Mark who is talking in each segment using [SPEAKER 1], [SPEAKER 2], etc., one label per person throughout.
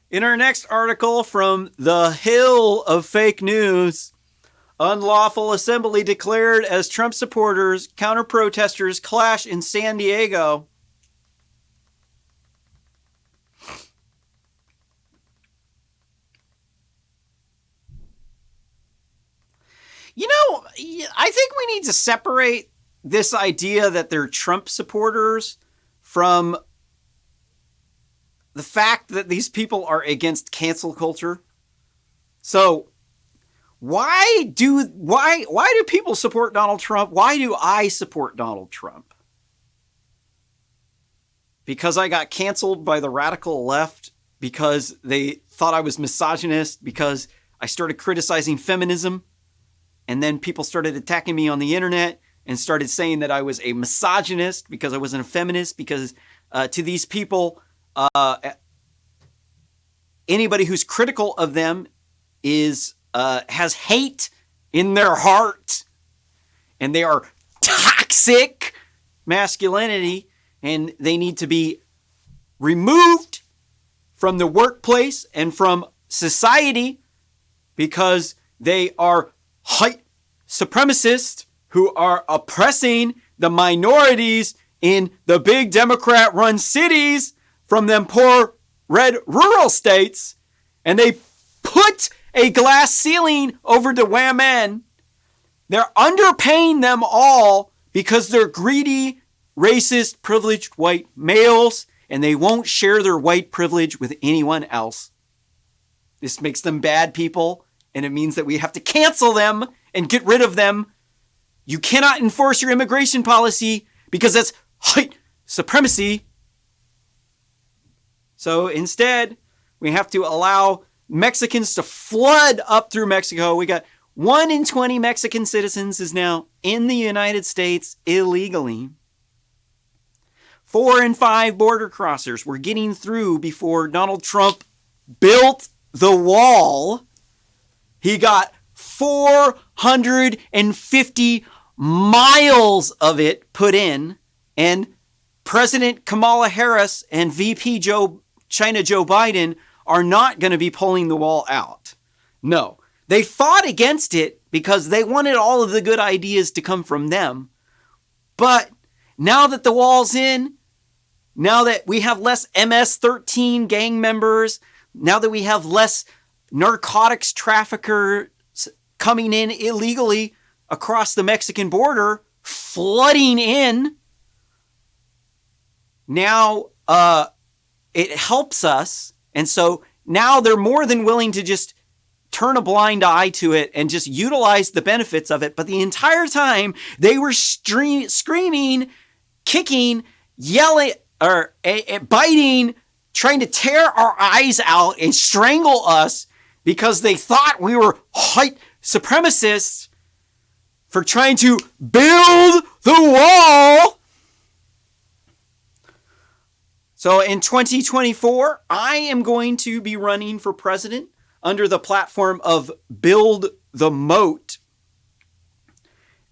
[SPEAKER 1] In our next article from the Hill of Fake News, unlawful assembly declared as Trump supporters, counter-protesters clash in San Diego. You know, I think we need to separate this idea that they're Trump supporters from the fact that these people are against cancel culture. So why do people support Donald Trump? Why do I support Donald Trump? Because I got canceled by the radical left, because they thought I was misogynist, because I started criticizing feminism, and then people started attacking me on the internet and started saying that I was a misogynist because I wasn't a feminist, because to these people, anybody who's critical of them has hate in their heart, and they are toxic masculinity, and they need to be removed from the workplace and from society because they are white supremacists who are oppressing the minorities in the big Democrat-run cities from them poor red rural states, and they put a glass ceiling over the women. They're underpaying them all because they're greedy, racist, privileged white males, and they won't share their white privilege with anyone else. This makes them bad people, and it means that we have to cancel them and get rid of them. You cannot enforce your immigration policy because that's white supremacy. So instead, we have to allow Mexicans to flood up through Mexico. We got 1 in 20 Mexican citizens is now in the United States illegally. 4 in 5 border crossers were getting through before Donald Trump built the wall. He got 450 miles of it put in, and President Kamala Harris and VP China Joe Biden are not going to be pulling the wall out. No, they fought against it because they wanted all of the good ideas to come from them. But now that the wall's in, now that we have less MS-13 gang members, now that we have less narcotics traffickers coming in illegally across the Mexican border, flooding in, now it helps us. And so now they're more than willing to just turn a blind eye to it and just utilize the benefits of it. But the entire time they were screaming, kicking, yelling, or biting, trying to tear our eyes out and strangle us because they thought we were white supremacists for trying to build the wall. So in 2024, I am going to be running for president under the platform of Build the Moat.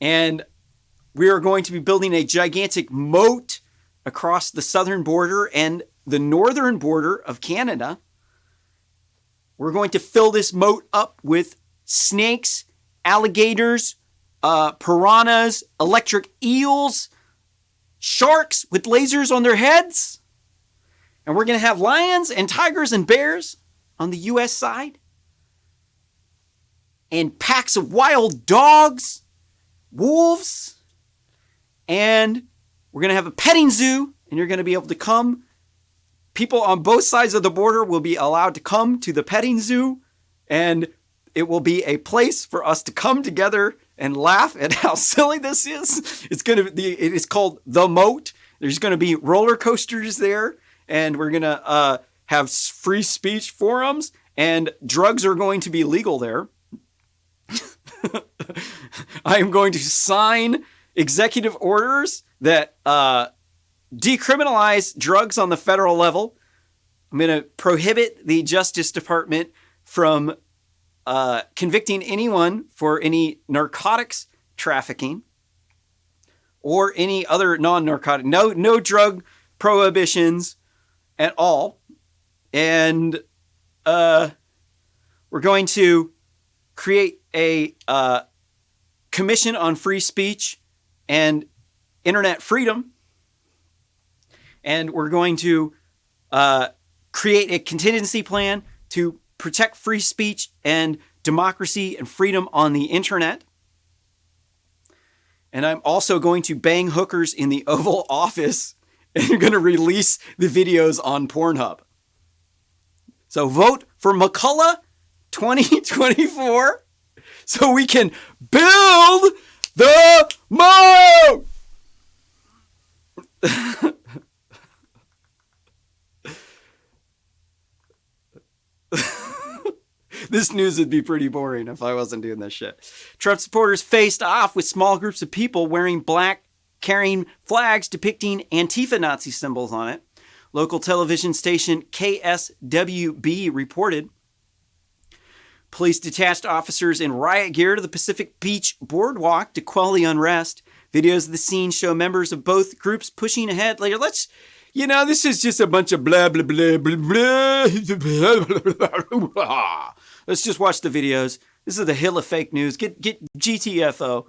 [SPEAKER 1] And we are going to be building a gigantic moat across the southern border and the northern border of Canada. We're going to fill this moat up with snakes, alligators, piranhas, electric eels, sharks with lasers on their heads. And we're going to have lions and tigers and bears on the U.S. side. And packs of wild dogs, wolves. And we're going to have a petting zoo. And you're going to be able to come. People on both sides of the border will be allowed to come to the petting zoo. And it will be a place for us to come together and laugh at how silly this is. It is called The Moat. There's going to be roller coasters there. And we're going to have free speech forums, and drugs are going to be legal there. I am going to sign executive orders that decriminalize drugs on the federal level. I'm going to prohibit the Justice Department from convicting anyone for any narcotics trafficking or any other non-narcotic, no drug prohibitions at all. And we're going to create a commission on free speech and internet freedom. And we're going to create a contingency plan to protect free speech and democracy and freedom on the internet. And I'm also going to bang hookers in the Oval Office, and you're going to release the videos on Pornhub. So vote for McCullough 2024 so we can build the moat. This news would be pretty boring if I wasn't doing this shit. Trump supporters faced off with small groups of people wearing black, carrying flags depicting Antifa-Nazi symbols on it. Local television station KSWB reported police detached officers in riot gear to the Pacific Beach boardwalk to quell the unrest. Videos of the scene show members of both groups pushing ahead. Later, this is just a bunch of blah, blah, blah, blah, blah. Let's just watch the videos. This is the hill of fake news. Get GTFO.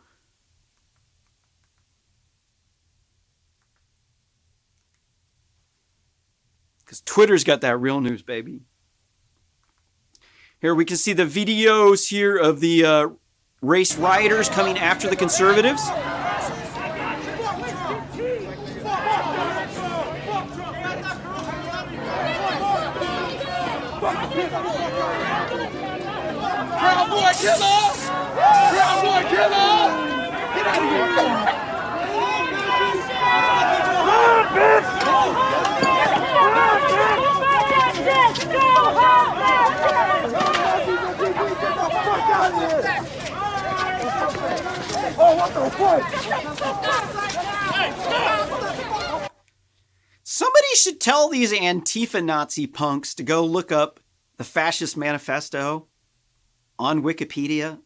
[SPEAKER 1] Because Twitter's got that real news, baby. Here we can see the videos here of the race rioters coming after the conservatives.
[SPEAKER 2] Proud Boy Killer! Proud Boy Killer! Get out of here! Run, bitch! Oh, what the fuck?
[SPEAKER 1] Somebody should tell these Antifa-Nazi punks to go look up the Fascist Manifesto on Wikipedia.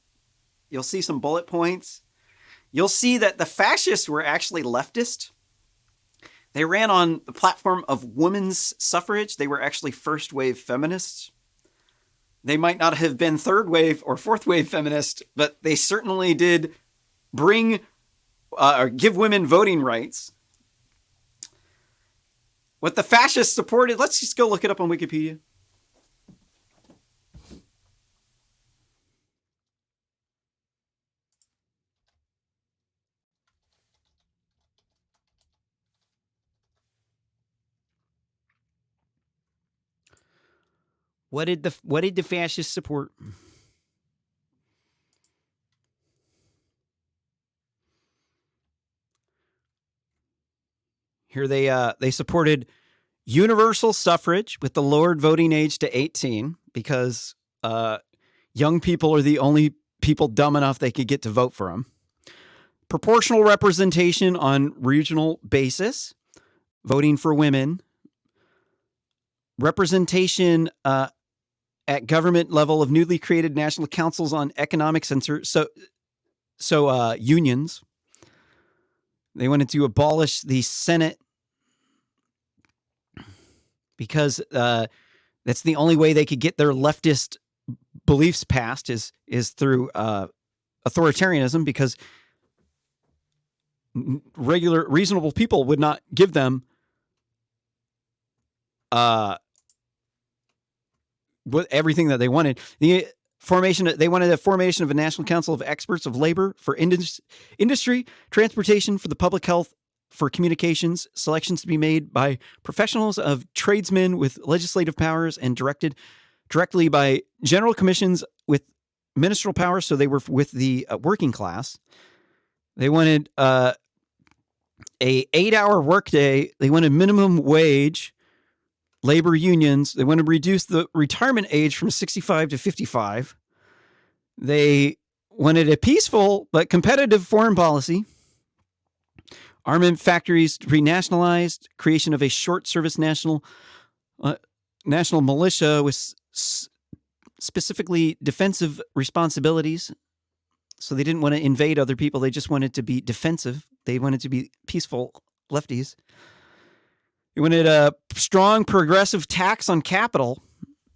[SPEAKER 1] You'll see some bullet points. You'll see that the fascists were actually leftist. They ran on the platform of women's suffrage. They were actually first wave feminists. They might not have been third wave or fourth wave feminist, but they certainly did bring or give women voting rights. What the fascists supported, let's just go look it up on Wikipedia. What did the fascists support? Here they supported universal suffrage with the lowered voting age to 18 because young people are the only people dumb enough they could get to vote for them. Proportional representation on regional basis, voting for women. Representation at government level of newly created national councils on economic censor. So unions. They wanted to abolish the Senate because that's the only way they could get their leftist beliefs passed is through authoritarianism, because regular reasonable people would not give them everything that they wanted. They wanted a formation of a national council of experts of labor for industry, transportation, for the public health, for communications, selections to be made by professionals of tradesmen with legislative powers and directed directly by general commissions with ministerial powers. So they were with the working class. They wanted a 8-hour workday. They wanted minimum wage. Labor unions. They want to reduce the retirement age from 65 to 55. They wanted a peaceful but competitive foreign policy. Armament factories to be nationalized. Creation of a short service national militia with specifically defensive responsibilities. So they didn't want to invade other people. They just wanted to be defensive. They wanted to be peaceful lefties. They wanted a strong progressive tax on capital.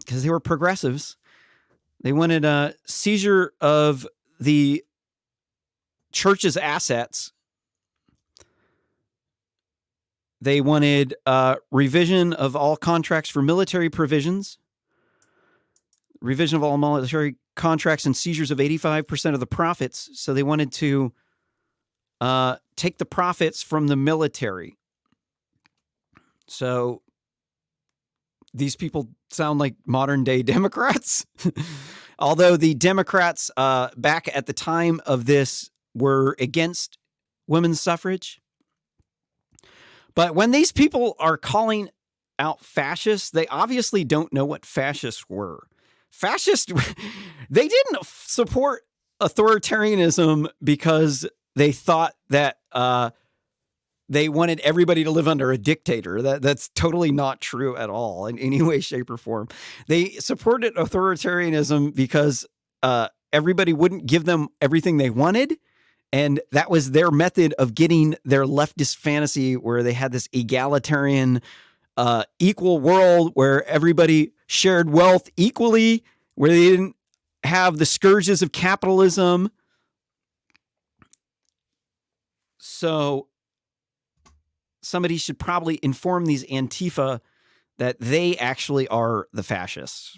[SPEAKER 1] because they were progressives. They wanted a seizure of the church's assets. They wanted revision of all contracts for military provisions, revision of all military contracts, and seizures of 85% of the profits. So they wanted to take the profits from the military. So these people sound like modern day Democrats. Although the Democrats back at the time of this were against women's suffrage. But when these people are calling out fascists, they obviously don't know what fascists were. Fascists, they didn't support authoritarianism because they thought that they wanted everybody to live under a dictator. That's totally not true at all in any way, shape, or form. They supported authoritarianism because everybody wouldn't give them everything they wanted. And that was their method of getting their leftist fantasy where they had this egalitarian, equal world where everybody shared wealth equally, where they didn't have the scourges of capitalism. So somebody should probably inform these Antifa that they actually are the fascists.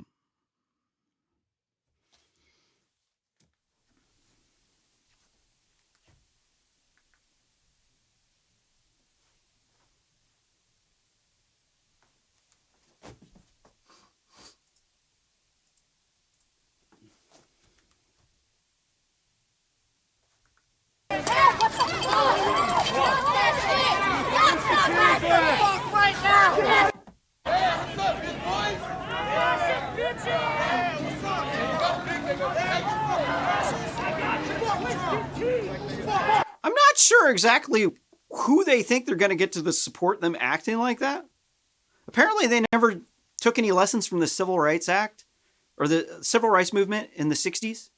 [SPEAKER 1] I'm not sure exactly who they think they're going to get to support them acting like that. Apparently, they never took any lessons from the Civil Rights Act or the Civil Rights Movement in the 60s.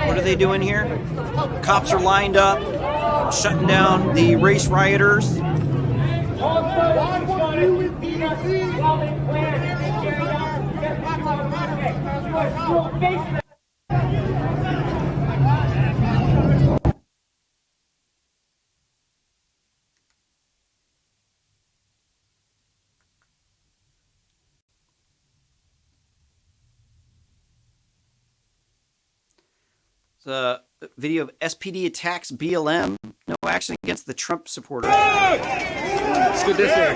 [SPEAKER 1] What are they doing here? Cops are lined up, shutting down the race rioters. A video of SPD attacks BLM. No action against the Trump supporters.
[SPEAKER 2] Let's go this way.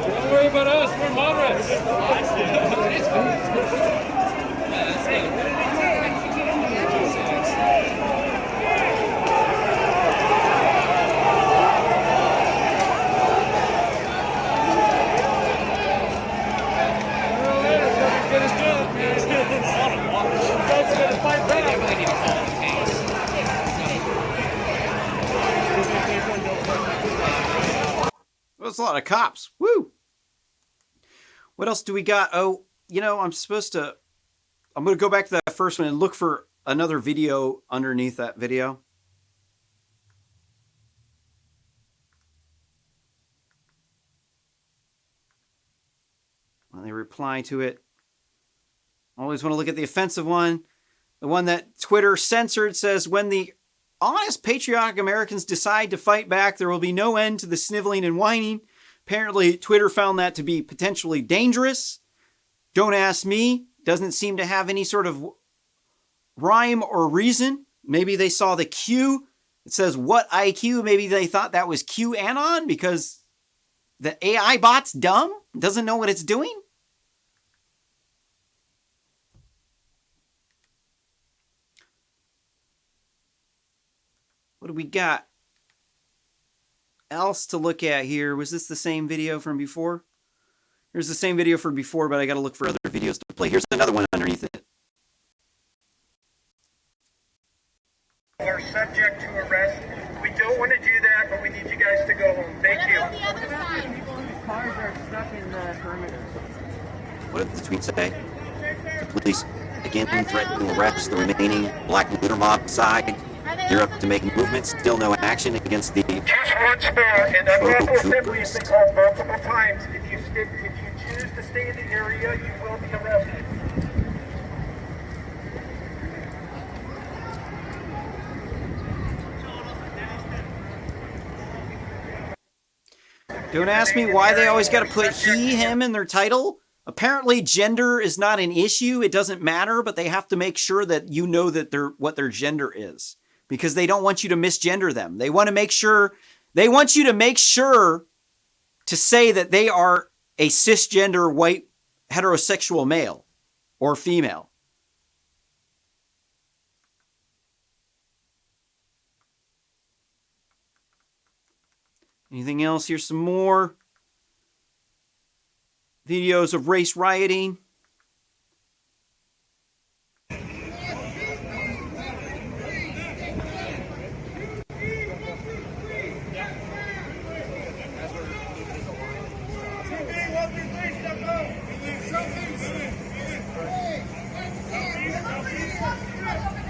[SPEAKER 2] Don't worry about us, we're moderates.
[SPEAKER 1] Well, that's a lot of cops. Woo! What else do we got? Oh, you know, I'm going to go back to that first one and look for another video underneath that video. When they reply to it, always want to look at the offensive one. The one that Twitter censored says, when the honest, patriotic Americans decide to fight back, there will be no end to the sniveling and whining. Apparently, Twitter found that to be potentially dangerous. Don't ask me. Doesn't seem to have any sort of rhyme or reason. Maybe they saw the Q. It says, what IQ? Maybe they thought that was QAnon because the AI bot's dumb, doesn't know what it's doing. What do we got else to look at here? Was this the same video from before? Here's the same video from before, but I got to look for other videos to play. Here's another one underneath it.
[SPEAKER 3] Are subject to arrest. We don't want to do that, but we need you guys to go home. Thank you.
[SPEAKER 4] The other side.
[SPEAKER 3] Cars are stuck in the perimeter.
[SPEAKER 1] What did the tweet say? The police again threaten to arrest the remaining black looter mob side. You're up to make movements. Still no action against the...
[SPEAKER 3] Just once more, and unlawful assembly has been called multiple times. If you choose to stay in the area, you will be arrested.
[SPEAKER 1] Don't ask me why they always got to put he, him in their title. Apparently, gender is not an issue. It doesn't matter, but they have to make sure that you know that what their gender is, because they don't want you to misgender them. They want to make sure. They want you to make sure to say that they are a cisgender white heterosexual male or female. Anything else? Here's some more videos of race rioting.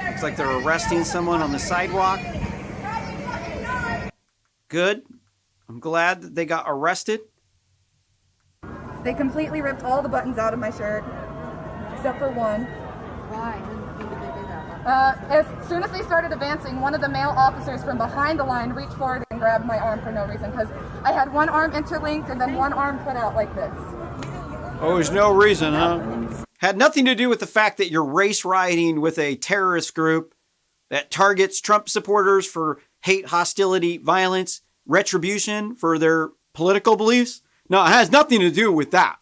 [SPEAKER 1] Looks like they're arresting someone on the sidewalk. Good. I'm glad that they got arrested.
[SPEAKER 5] They completely ripped all the buttons out of my shirt, except for one.
[SPEAKER 4] Why? When did they do that?
[SPEAKER 5] As soon as they started advancing, one of the male officers from behind the line reached forward and grabbed my arm for no reason, because I had one arm interlinked and then one arm put out like this.
[SPEAKER 1] Oh, there's no reason, huh? Had nothing to do with the fact that you're race rioting with a terrorist group that targets Trump supporters for hate, hostility, violence, retribution for their political beliefs. No, it has nothing to do with that.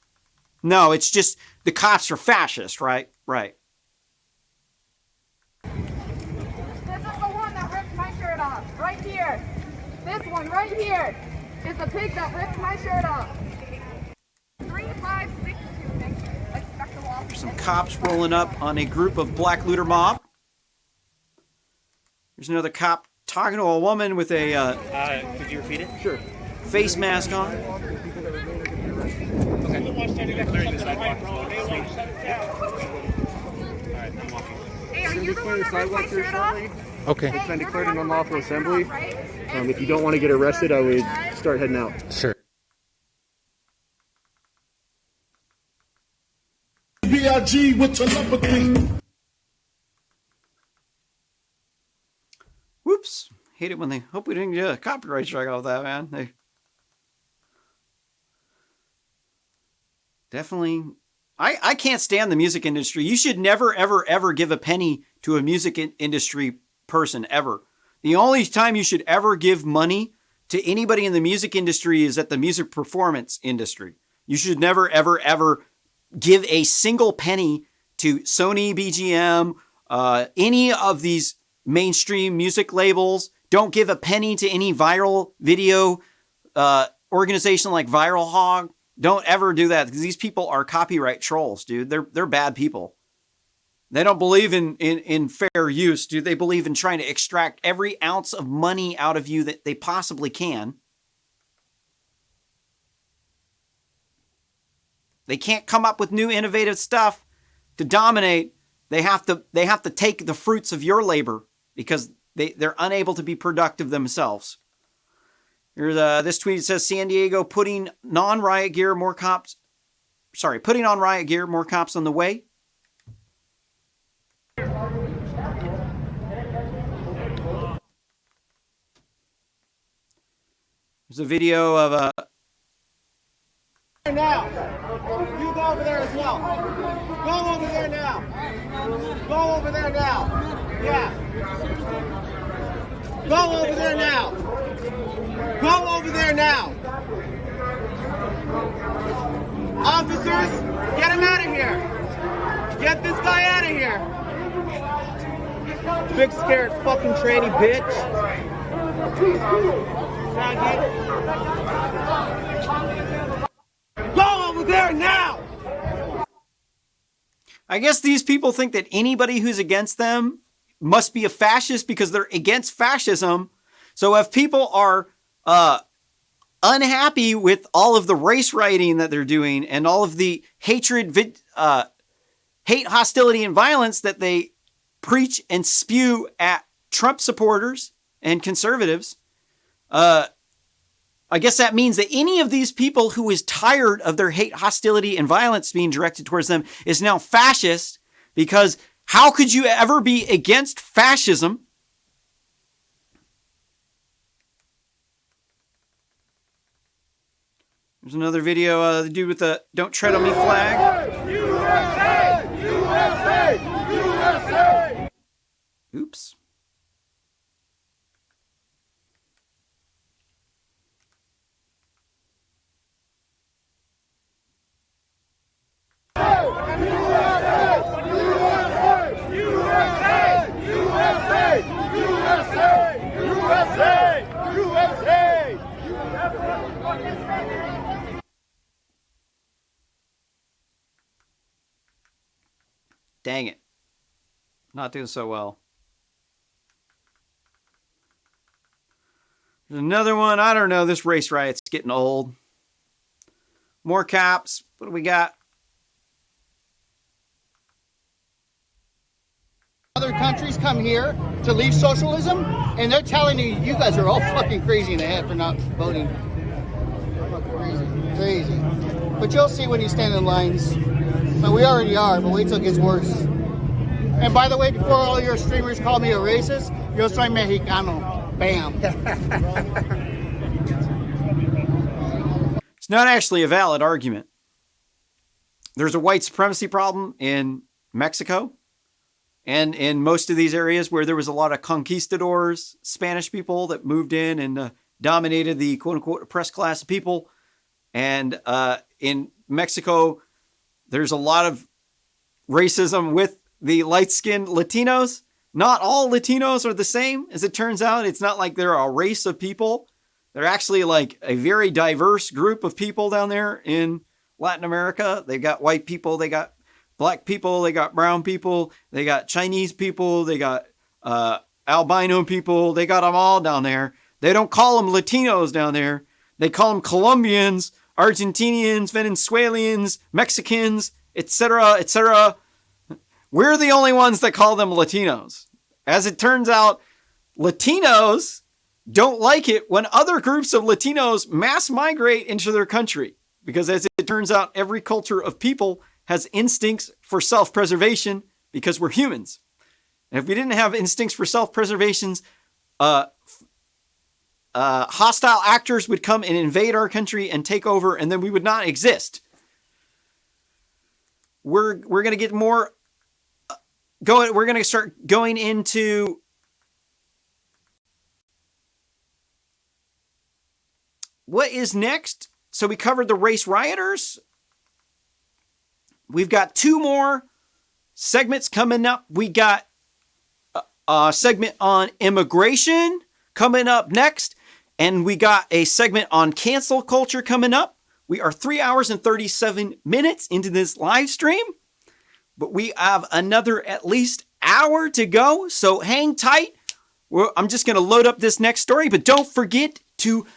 [SPEAKER 1] No, it's just the cops are fascist, right? Right.
[SPEAKER 5] This is the one that ripped my shirt off, right here. This one right here is the pig that ripped my shirt off. 3562. Expect the law.
[SPEAKER 1] There's some cops rolling up on a group of black looter mob. There's another cop talking to a woman with a
[SPEAKER 6] Could you repeat it?
[SPEAKER 2] Sure.
[SPEAKER 1] face mask on.
[SPEAKER 5] Hey, are you the one that ripped my shirt off?
[SPEAKER 6] Okay.
[SPEAKER 5] Hey,
[SPEAKER 2] It's been
[SPEAKER 5] you're
[SPEAKER 2] declared
[SPEAKER 5] the
[SPEAKER 2] an
[SPEAKER 5] one
[SPEAKER 2] unlawful
[SPEAKER 5] that ripped my shirt
[SPEAKER 2] assembly.
[SPEAKER 5] off, right?
[SPEAKER 2] If you don't want to get arrested, I would start heading out.
[SPEAKER 6] Sure.
[SPEAKER 7] B.I.G. with telepathy.
[SPEAKER 1] Whoops. Hate it when they... Hope we didn't get a copyright strike off that, man. They... Definitely... I can't stand the music industry. You should never, ever, ever give a penny to a music industry person, ever. The only time you should ever give money to anybody in the music industry is at the music performance industry. You should never, ever, ever give a single penny to Sony, BGM, any of these mainstream music labels. Don't give a penny to any viral video organization like Viral Hog. Don't ever do that, because these people are copyright trolls, dude. They're bad people. They don't believe in fair use, dude. They believe in trying to extract every ounce of money out of you that they possibly can. They can't come up with new innovative stuff to dominate. They have to take the fruits of your labor, because they're unable to be productive themselves. Here's this tweet. It says San Diego putting on riot gear, more cops on the way. There's a video of
[SPEAKER 2] Now, you go over there as well. Go over there now. Go over there now. Yeah. Go over there now. Go over there now. Officers, get him out of here. Get this guy out of here. Big scared fucking tranny bitch. Go over there
[SPEAKER 1] I guess these people think that anybody who's against them must be a fascist because they're against fascism. So if people are unhappy with all of the race rioting that they're doing and all of the hatred, hate, hostility, and violence that they preach and spew at Trump supporters and conservatives, I guess that means that any of these people who is tired of their hate, hostility, and violence being directed towards them is now fascist, because how could you ever be against fascism? There's another video, the dude with the "Don't Tread on Me" flag.
[SPEAKER 2] USA! USA! USA!
[SPEAKER 1] Oops. Dang it. Not doing so well. There's another one. I don't know. This race riot's getting old. More cops. What do we got?
[SPEAKER 6] Other countries come here to leave socialism, and they're telling you, you guys are all fucking crazy in the head for not voting. Fucking crazy. But you'll see when you stand in lines. But we already are, but wait till it gets worse. And by the way, before all your streamers call me a racist, yo soy mexicano. Bam.
[SPEAKER 1] It's not actually a valid argument. There's a white supremacy problem in Mexico and in most of these areas where there was a lot of conquistadors, Spanish people that moved in and dominated the quote-unquote oppressed class of people. And in Mexico, there's a lot of racism with the light-skinned Latinos. Not all Latinos are the same, as it turns out. It's not like they're a race of people. They're actually like a very diverse group of people down there in Latin America. They got white people, they got black people, they got brown people, they got Chinese people, they got albino people. They got them all down there. They don't call them Latinos down there. They call them Colombians, Argentinians, Venezuelans, Mexicans, etc., etc. We're the only ones that call them Latinos. As it turns out, Latinos don't like it when other groups of Latinos mass migrate into their country. Because as it turns out, every culture of people has instincts for self-preservation because we're humans. And if we didn't have instincts for self-preservation, hostile actors would come and invade our country and take over, and then we would not exist. We're going to get more going. We're going to start going into what is next. So we covered the race rioters. We've got two more segments coming up. We got a segment on immigration coming up next. And we got a segment on cancel culture coming up. We are 3 hours and 37 minutes into this live stream. But we have another at least hour to go. So hang tight. I'm just going to load up this next story. But don't forget to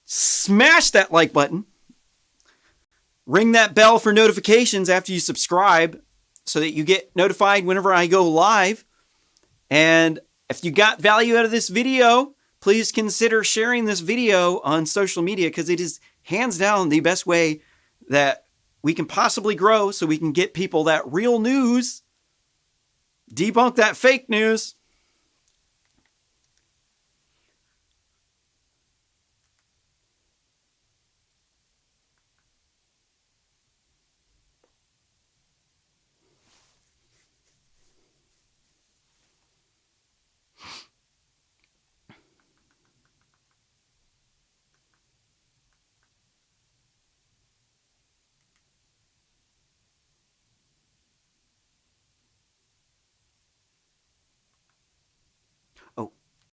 [SPEAKER 1] smash that like button. Ring that bell for notifications after you subscribe so that you get notified whenever I go live. And if you got value out of this video, please consider sharing this video on social media, because it is hands down the best way that we can possibly grow so we can get people that real news, debunk that fake news.